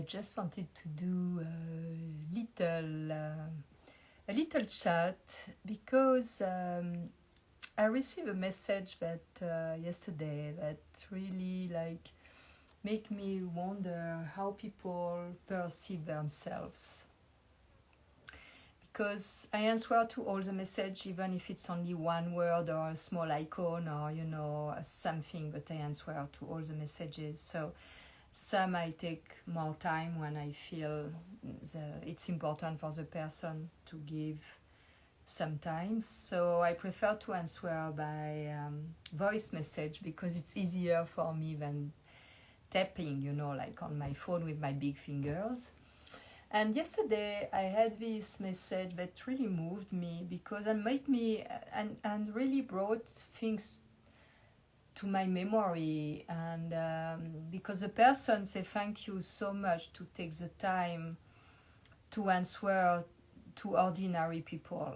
just wanted to do a little chat because I received a message that yesterday that really make me wonder how people perceive themselves. Because I answer to all the message, even if it's only one word or a small icon or something, but I answer to all the messages. So some I take more time when I feel it's important for the person to give sometimes. So I prefer to answer by voice message because it's easier for me than tapping, like on my phone with my big fingers. And yesterday I had this message that really moved me because it made me and really brought things to my memory, and because the person said thank you so much to take the time to answer to ordinary people.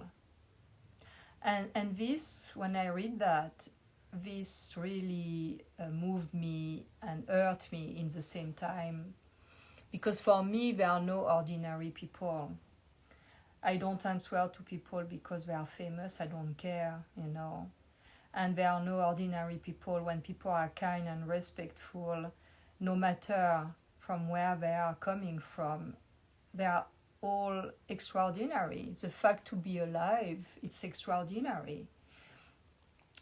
And this, when I read that, this really moved me and hurt me in the same time. Because for me, there are no ordinary people. I don't answer to people because they are famous. I don't care, And there are no ordinary people. When people are kind and respectful, no matter from where they are coming from, they are all extraordinary. The fact to be alive, it's extraordinary.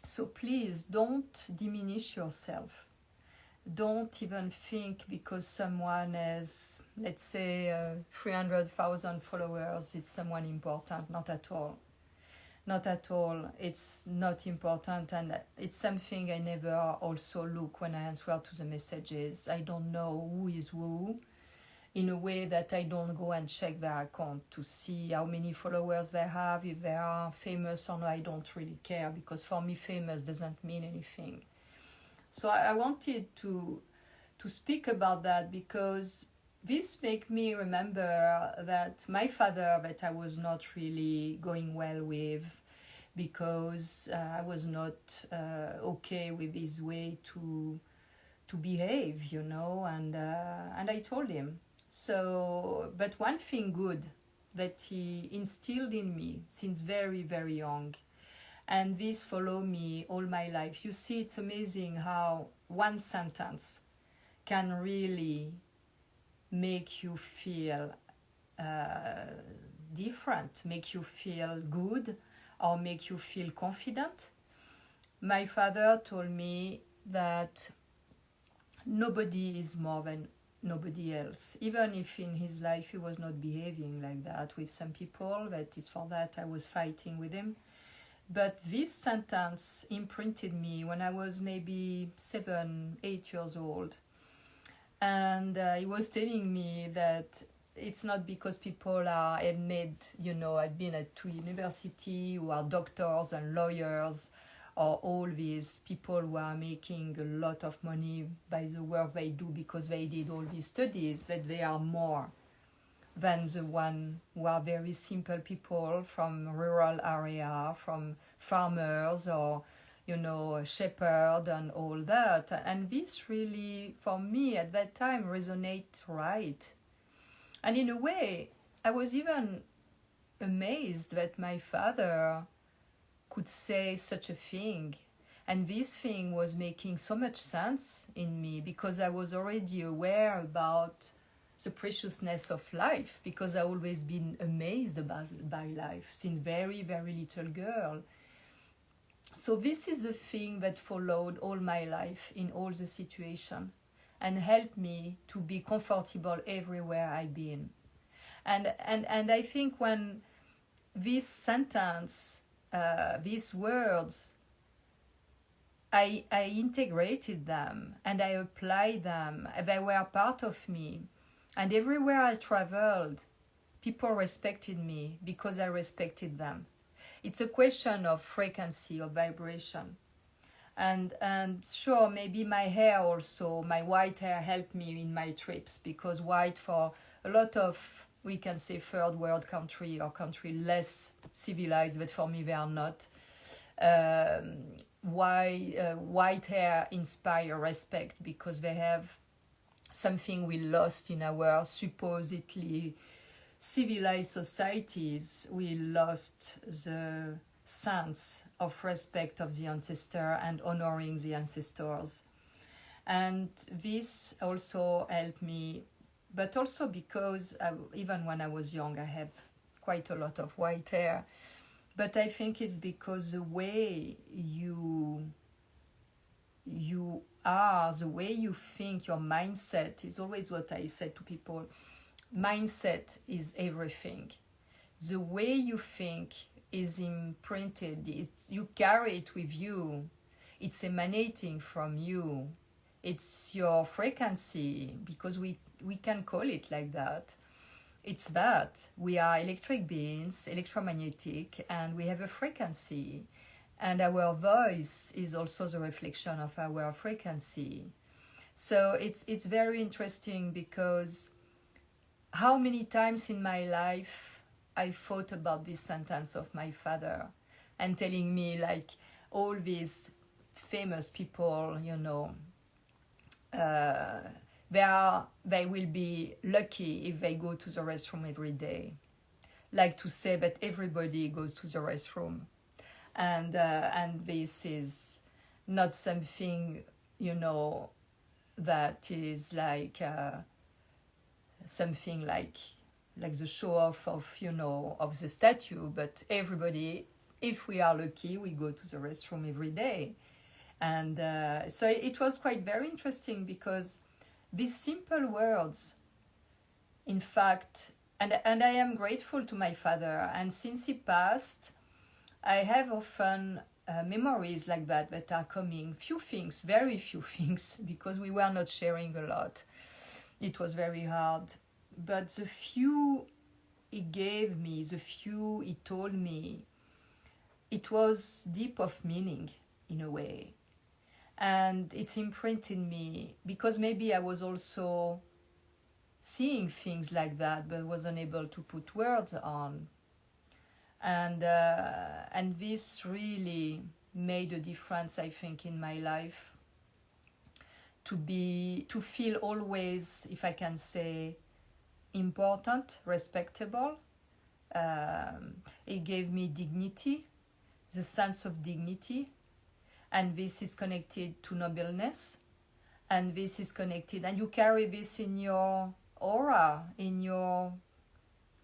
So please don't diminish yourself. Don't even think because someone has, let's say, 300,000 followers, it's someone important. Not at all. Not at all. It's not important, and it's something I never also look when I answer to the messages. I don't know who is who, in a way that I don't go and check their account to see how many followers they have, if they are famous or not. I don't really care, because for me famous doesn't mean anything. So I wanted to speak about that because this make me remember that my father, that I was not really going well with, because I was not okay with his way to behave, and I told him. So, but one thing good that he instilled in me since very, very young, and this followed me all my life. You see, it's amazing how one sentence can really make you feel different, make you feel good, or make you feel confident. My father told me that nobody is more than nobody else, even if in his life he was not behaving like that with some people. That is for that I was fighting with him. But this sentence imprinted me when I was maybe 7, 8 years old. And he was telling me that it's not because people have made, I've been at university, who are doctors and lawyers, or all these people who are making a lot of money by the work they do because they did all these studies, that they are more than the one who are very simple people from rural area, from farmers or, shepherd and all that. And this really, for me at that time, resonate right. And in a way, I was even amazed that my father could say such a thing. And this thing was making so much sense in me because I was already aware about the preciousness of life, because I've always been amazed by life since very, very little girl. So this is a thing that followed all my life in all the situations and helped me to be comfortable everywhere I've been. And I think when this sentence, these words, I integrated them and I applied them. They were part of me. And everywhere I traveled, people respected me because I respected them. It's a question of frequency, of vibration. And sure, maybe my hair also, my white hair helped me in my trips, because white for a lot of, we can say, third world country or country less civilized, but for me they are not. White hair inspire respect because they have something we lost in our supposedly civilized societies. We lost the sense of respect of the ancestor and honoring the ancestors. And this also helped me, but also because even when I was young, I have quite a lot of white hair. But I think it's because the way you are, the way you think, your mindset is always what I said to people. Mindset is everything. The way you think is imprinted. You carry it with you. It's emanating from you. It's your frequency, because we can call it like that. It's that we are electric beings, electromagnetic, and we have a frequency. And our voice is also the reflection of our frequency. So it's very interesting, because how many times in my life I thought about this sentence of my father, and telling me, like, all these famous people, they will be lucky if they go to the restroom every day. Like to say that everybody goes to the restroom. And this is not something, that is like something like the show off of, of the statue, but everybody, if we are lucky, we go to the restroom every day. And so it was quite very interesting, because these simple words, in fact, and I am grateful to my father, and since he passed, I have often memories like that are coming, few things, very few things, because we were not sharing a lot. It was very hard. But the few he gave me, the few he told me, it was deep of meaning in a way. And it imprinted me, because maybe I was also seeing things like that, but wasn't able to put words on. And this really made a difference, I think, in my life. To feel always, if I can say, important, respectable. It gave me dignity, the sense of dignity, and this is connected to nobleness, and this is connected, and you carry this in your aura, in your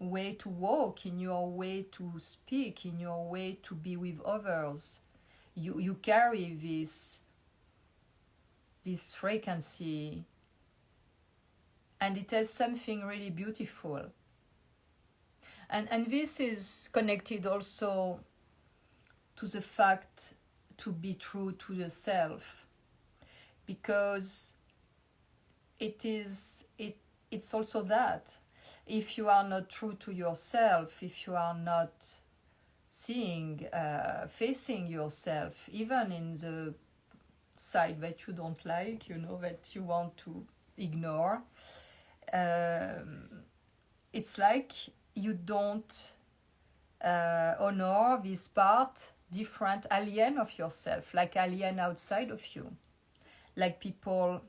way to walk, in your way to speak, in your way to be with others. You carry this frequency, and it has something really beautiful. And this is connected also to the fact to be true to yourself, because it's also that if you are not true to yourself, if you are not seeing, facing yourself, even in the side that you don't like, that you want to ignore, it's like you don't honor this part, different alien of yourself, like alien outside of you, like people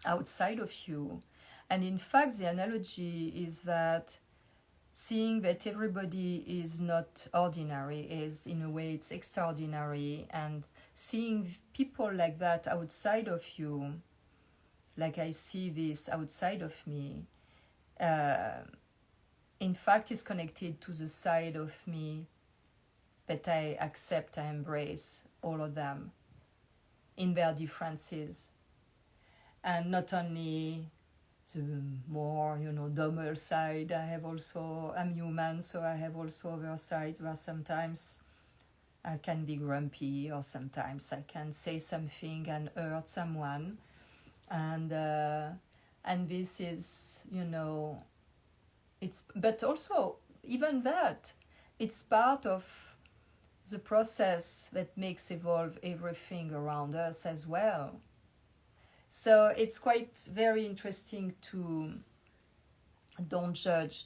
outside of you. And in fact, the analogy is that seeing that everybody is not ordinary is, in a way, it's extraordinary, and seeing people like that outside of you, like I see this outside of me, in fact is connected to the side of me that I accept, I embrace all of them in their differences. And not only the more, dumber side, I'm human, so I have also other sides where sometimes I can be grumpy, or sometimes I can say something and hurt someone. And this is, but also, even that, it's part of the process that makes evolve everything around us as well. So it's quite very interesting to don't judge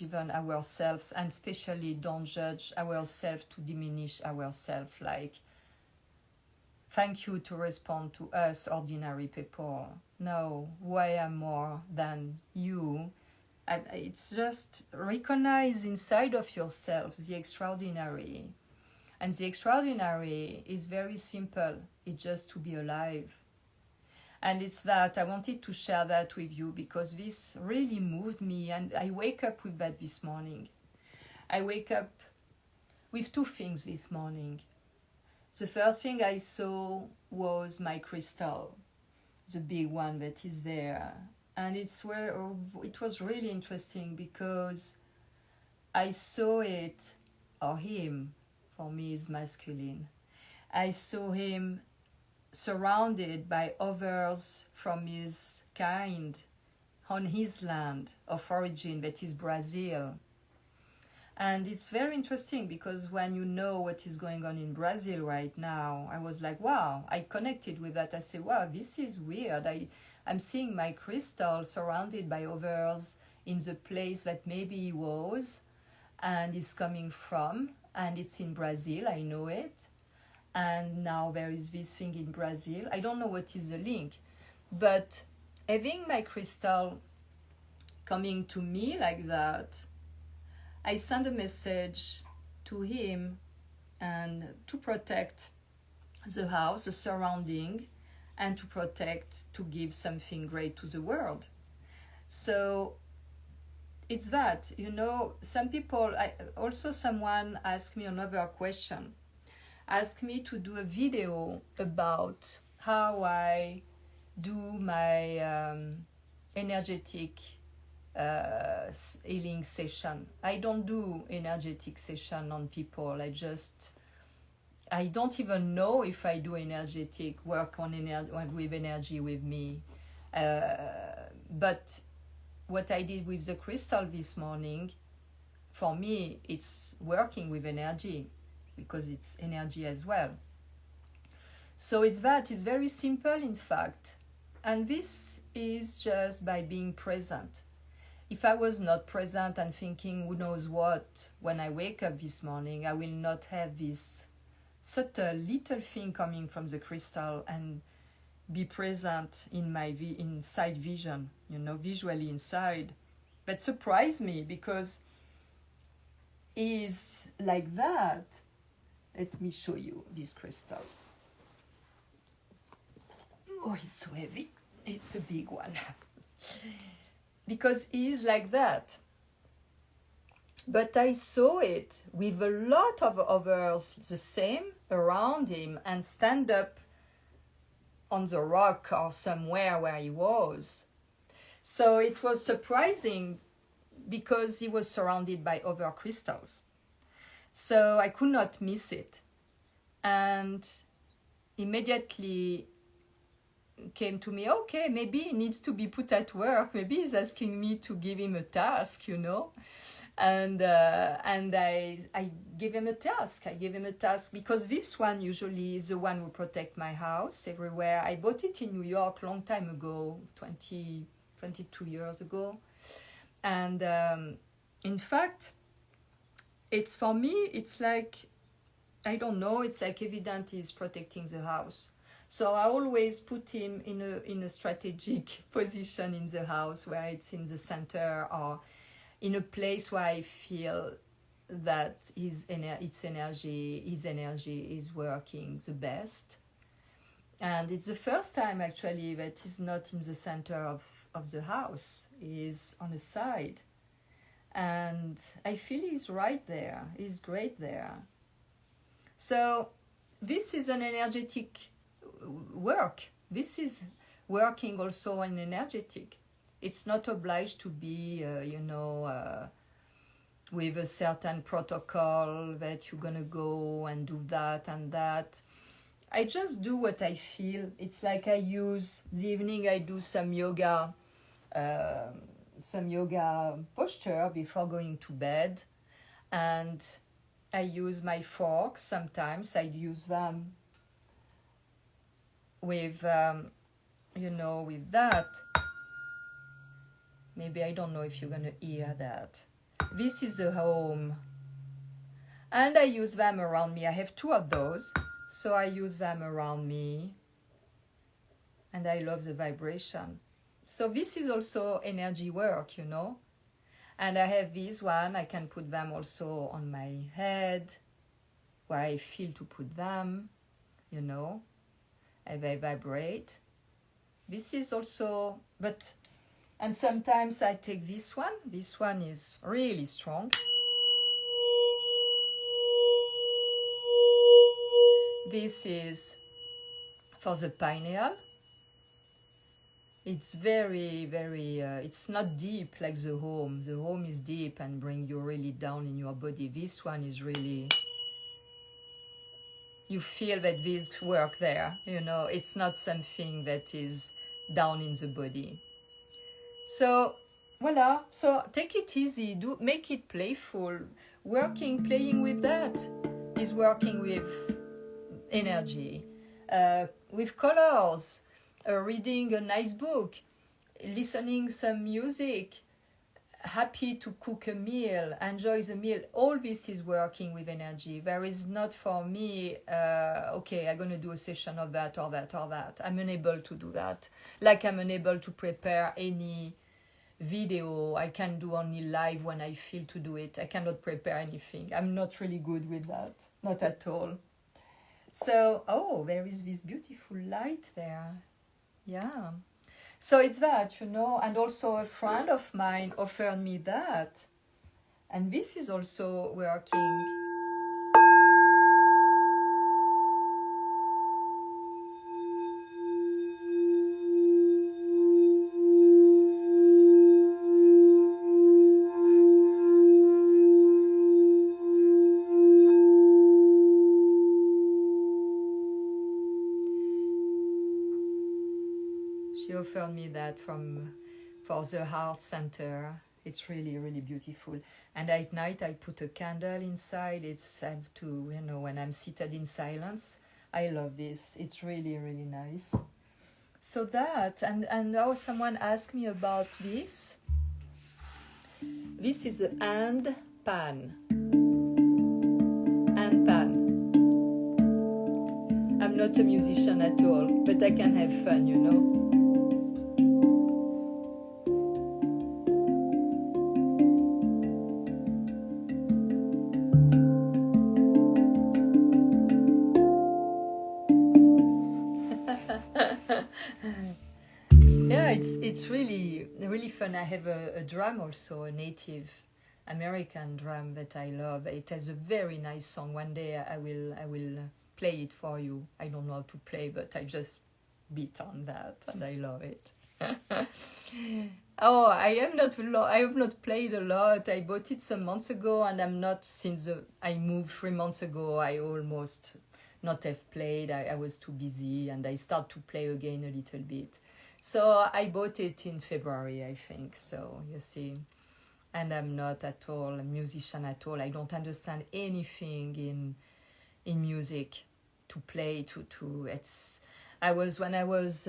even ourselves, and especially don't judge ourselves to diminish ourselves. Like, thank you to respond to us ordinary people. know who I am more than you. And it's just recognize inside of yourself the extraordinary. And the extraordinary is very simple. It's just to be alive. And it's that I wanted to share that with you because this really moved me. And I wake up with that this morning. I wake up with two things this morning. The first thing I saw was my crystal, the big one that is there. And it was really interesting because I saw it, or him, for me is masculine. I saw him surrounded by others from his kind on his land of origin, that is Brazil. And it's very interesting because when you know what is going on in Brazil right now, I was like, wow, I connected with that. I said, wow, this is weird. I'm seeing my crystal surrounded by others in the place that maybe he was and is coming from. And it's in Brazil, I know it. And now there is this thing in Brazil. I don't know what is the link. But having my crystal coming to me like that, I sent a message to him and to protect the house, the surrounding, and to give something great to the world. So it's that, some people, someone asked me another question, asked me to do a video about how I do my energetic healing session. I don't do energetic session on people. I don't even know if I do energetic work with energy with me. But what I did with the crystal this morning, for me, it's working with energy because it's energy as well. So it's very simple in fact. And this is just by being present. If I was not present and thinking who knows what, when I wake up this morning, I will not have this subtle little thing coming from the crystal and be present in my inside vision, visually inside. That surprised me because it's like that. Let me show you this crystal. Oh, it's so heavy. It's a big one. Because he is like that. But I saw it with a lot of others the same around him and stand up on the rock or somewhere where he was. So it was surprising because he was surrounded by other crystals. So I could not miss it. And immediately came to me, okay, maybe he needs to be put at work. Maybe he's asking me to give him a task, And I gave him a task. Because this one usually is the one who protects my house everywhere. I bought it in New York long time ago, 22 years ago. And in fact, it's for me, it's like, I don't know, it's like evident he's protecting the house. So I always put him in a strategic position in the house where it's in the center or in a place where I feel that his energy is working the best. And it's the first time actually that he's not in the center of the house. He's on the side. And I feel he's right there. He's great there. So this is an energetic work. This is working also in energetic. It's not obliged to be, with a certain protocol that you're going to go and do that and that. I just do what I feel. It's like the evening I do some yoga posture before going to bed. And I use my forks. Sometimes I use them with, with that. Maybe I don't know if you're going to hear that. This is a home. And I use them around me. I have two of those. So I use them around me. and I love the vibration. So this is also energy work, you know. And I have this one, I can put them also on my head, where I feel to put them, you know, and they vibrate. This is also, and sometimes I take this one is really strong. This is for the pineal. It's very, very, it's not deep like the home. The home is deep and bring you really down in your body. This one is really, you feel that this work there, you know, it's not something that is down in the body. So, voila. So take it easy, make it playful. Playing with that is working with energy, with colors, reading a nice book, listening some music, happy to cook a meal, enjoy the meal. All this is working with energy. There is not for me, okay, I'm going to do a session of that or that or that. I'm unable to do that. Like I'm unable to prepare any video. I can do only live when I feel to do it. I cannot prepare anything. I'm not really good with that. Not at all. So, oh, there is this beautiful light there. Yeah. So it's that, you know, and also a friend of mine offered me that. And this is also working. She offered me that for the heart center. It's really, really beautiful. And at night I put a candle inside. It's I have to, you know, when I'm seated in silence. I love this. It's really, really nice. So that, and now someone asked me about this. This is a hand pan. Hand pan. I'm not a musician at all, but I can have fun, you know. Yeah, it's really, really fun. I have a drum also, a Native American drum that I love. It has a very nice song. One day I will play it for you. I don't know how to play, but I just beat on that and I love it. Oh, I have not played a lot. I bought it some months ago, and I'm not, since I moved 3 months ago, I almost not have played. I was too busy, and I start to play again a little bit. So I bought it in February, I think. So you see, and I'm not at all a musician at all. I don't understand anything in music to play. When I was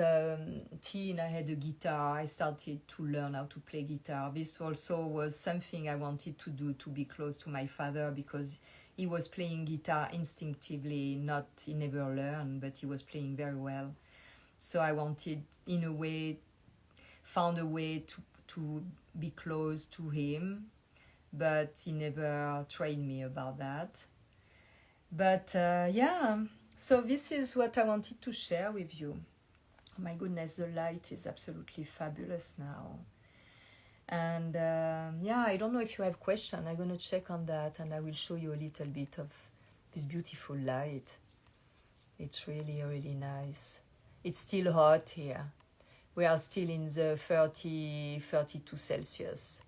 teen, I had a guitar. I started to learn how to play guitar. This also was something I wanted to do, to be close to my father, because he was playing guitar instinctively. He never learned, but he was playing very well. So I wanted, in a way, found a way to be close to him, but he never trained me about that. But yeah, so this is what I wanted to share with you. Oh my goodness, the light is absolutely fabulous now. And yeah, I don't know if you have questions. I'm going to check on that, and I will show you a little bit of this beautiful light. It's really, really nice. It's still hot here. We are still in the 32 Celsius.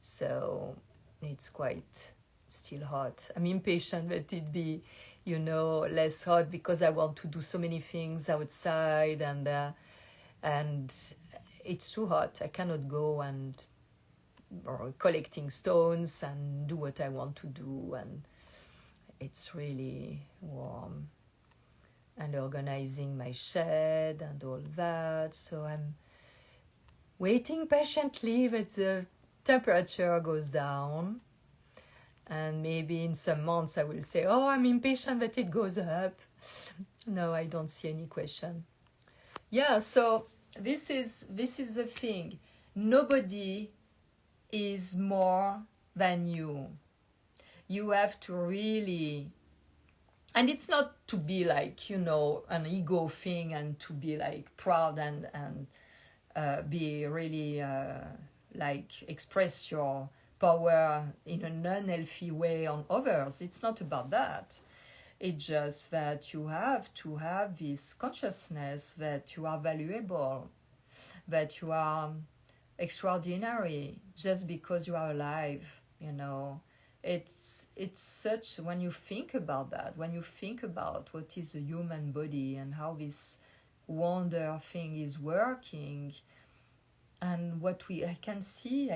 So it's quite still hot. I'm impatient that it be, you know, less hot, because I want to do so many things outside, and it's too hot. I cannot go or collecting stones and do what I want to do, and it's really warm. And organizing my shed and all that. So I'm waiting patiently that the temperature goes down. And maybe in some months I will say, oh, I'm impatient that it goes up. No, I don't see any question. Yeah, so this is the thing. Nobody is more than you. You have to really, and it's not to be like, an ego thing, and to be like proud and be really like express your power in an unhealthy way on others. It's not about that. It's just that you have to have this consciousness that you are valuable, that you are extraordinary just because you are alive. It's such, when you think about that, when you think about what is a human body and how this wonder thing is working, and what I can see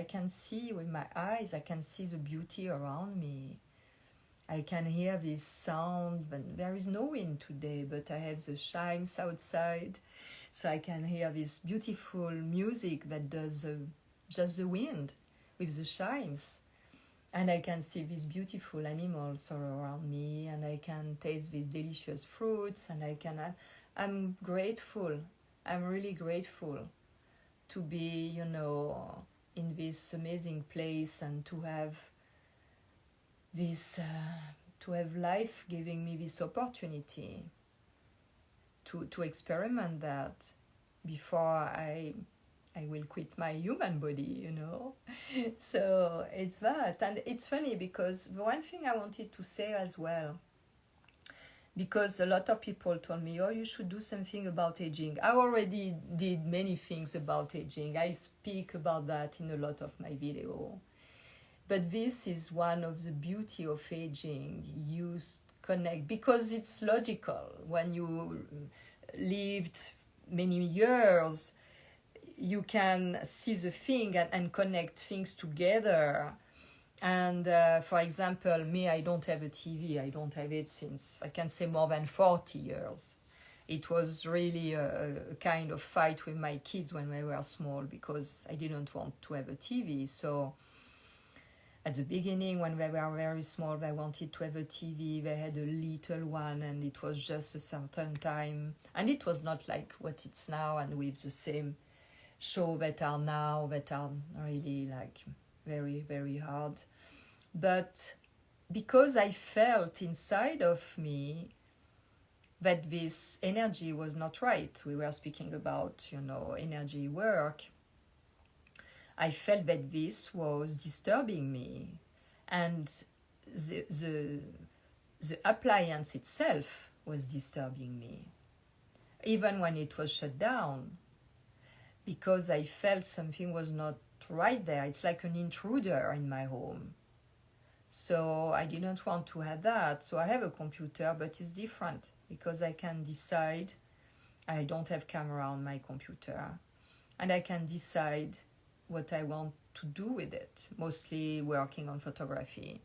with my eyes, I can see the beauty around me. I can hear this sound, but there is no wind today, but I have the chimes outside, so I can hear this beautiful music that does just the wind with the chimes. And I can see these beautiful animals all around me, and I can taste these delicious fruits, and I'm grateful. I'm really grateful to be, in this amazing place, and to have this, to have life giving me this opportunity to experiment that before I will quit my human body. So it's that. And it's funny because one thing I wanted to say as well, because a lot of people told me, oh, you should do something about aging. I already did many things about aging. I speak about that in a lot of my video. But this is one of the beauty of aging. You connect, because it's logical. When you lived many years, you can see the thing and connect things together. And for example, me, I don't have a TV. I don't have it since, I can say, more than 40 years. It was really a kind of fight with my kids when they were small, because I didn't want to have a TV. So at the beginning, when they were very small, they wanted to have a TV. They had a little one, and it was just a certain time. And it was not like what it's now, and with the same show that are now, that are really like very, very hard. But because I felt inside of me that this energy was not right, we were speaking about, energy work, I felt that this was disturbing me. And the appliance itself was disturbing me, even when it was shut down, because I felt something was not right there. It's like an intruder in my home. So I didn't want to have that. So I have a computer, but it's different, because I can decide. I don't have camera on my computer, and I can decide what I want to do with it, mostly working on photography.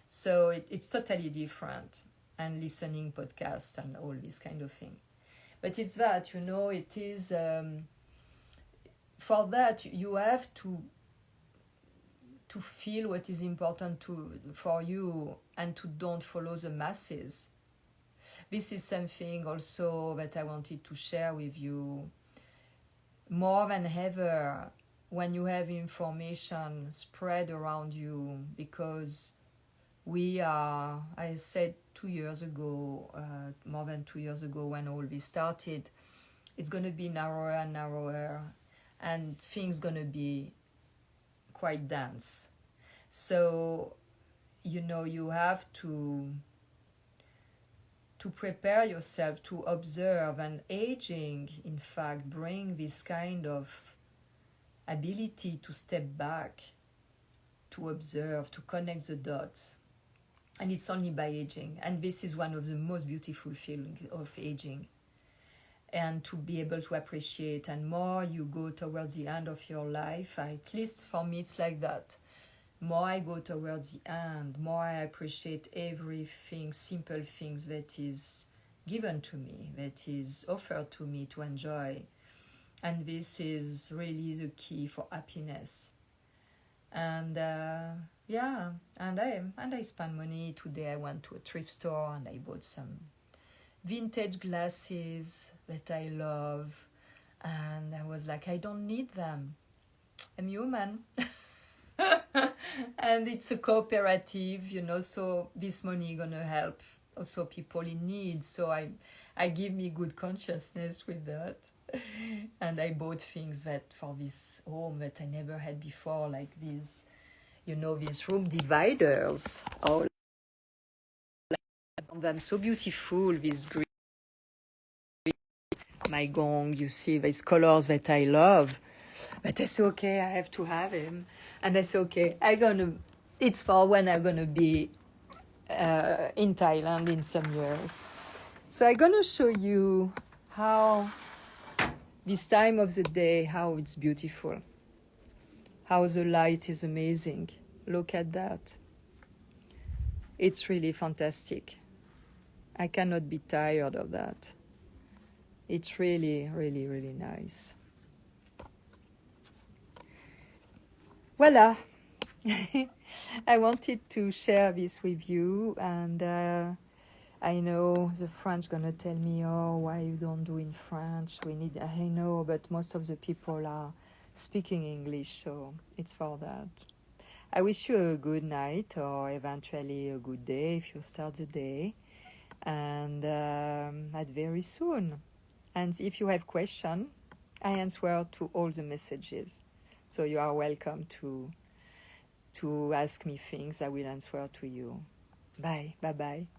So it's totally different, and listening podcasts and all this kind of thing. But it's that, it is, for that you have to feel what is important for you, and to don't follow the masses. This is something also that I wanted to share with you. More than ever, when you have information spread around you, because I said 2 years ago, more than 2 years ago, when all this started, it's going to be narrower and narrower, and things going to be quite dense. So, you have to prepare yourself to observe, and aging, in fact, bring this kind of ability to step back, to observe, to connect the dots. And it's only by aging. And this is one of the most beautiful feelings of aging. And to be able to appreciate, and more you go towards the end of your life, at least for me it's like that, more I go towards the end, more I appreciate everything, simple things that is given to me, that is offered to me to enjoy. And this is really the key for happiness. And and I spend money. Today I went to a thrift store and I bought some vintage glasses that I love. And I was like, I don't need them. I'm human. And it's a cooperative, so this money gonna help also people in need. So I give me good consciousness with that. And I bought things that for this home that I never had before, like these, these room dividers. Oh, them so beautiful, these green, my gong, you see, these colors that I love. But I say, okay, I have to have him. And I say, okay, it's for when I'm gonna be in Thailand in some years. So I'm gonna show you how this time of the day, how it's beautiful, how the light is amazing. Look at that. It's really fantastic. I cannot be tired of that. It's really, really, really nice. Voila. I wanted to share this with you, and I know the French gonna tell me, oh, why you don't do in French? I know, but most of the people are speaking English, so it's for that. I wish you a good night, or eventually a good day if you start the day, and at very soon. And if you have questions, I answer to all the messages, so you are welcome to ask me things. I will answer to you. Bye. Bye-bye.